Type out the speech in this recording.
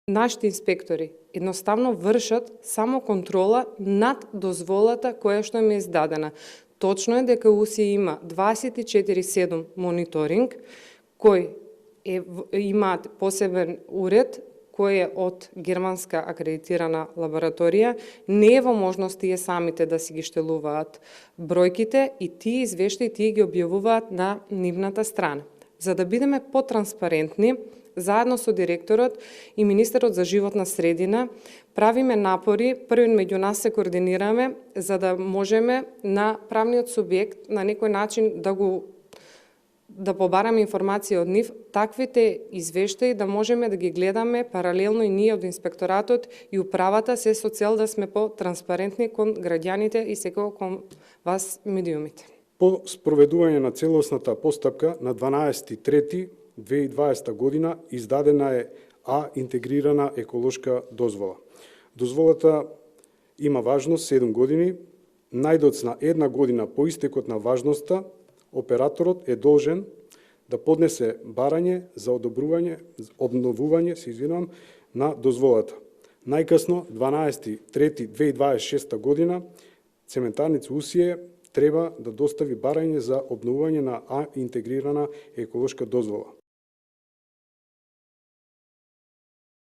Нашите инспектори едноставно вршат само контрола над дозволата која што им е издадена. Точно е дека УСИ има 24/7 мониторинг, кој имаат посебен уред кој е од германска акредитирана лабораторија, не е во можност тие самите да си ги штелуваат бројките и тие извештаи тие ги објавуваат на нивната страна. За да бидеме потранспарентни, заедно со директорот и министерот за животна средина правиме напори, првен меѓу нас се координираме за да можеме на правниот субјект на некој начин да побараме информација од нив, таквите извештаи да можеме да ги гледаме паралелно и ние од инспекторатот и управата, се со цел да сме по-транспарентни кон граѓаните и секако кон вас медиумите. По спроведување на целосната постапка на 12.3.2020 година издадена е интегрирана еколошка дозвола. Дозволата има важност 7 години, најдоцна една година по истекот на важноста, операторот е должен да поднесе барање за обновување на дозволата. Најкасно 12.3.2026 година Цементарница Усие треба да достави барање за обновување на интегрирана еколошка дозвола.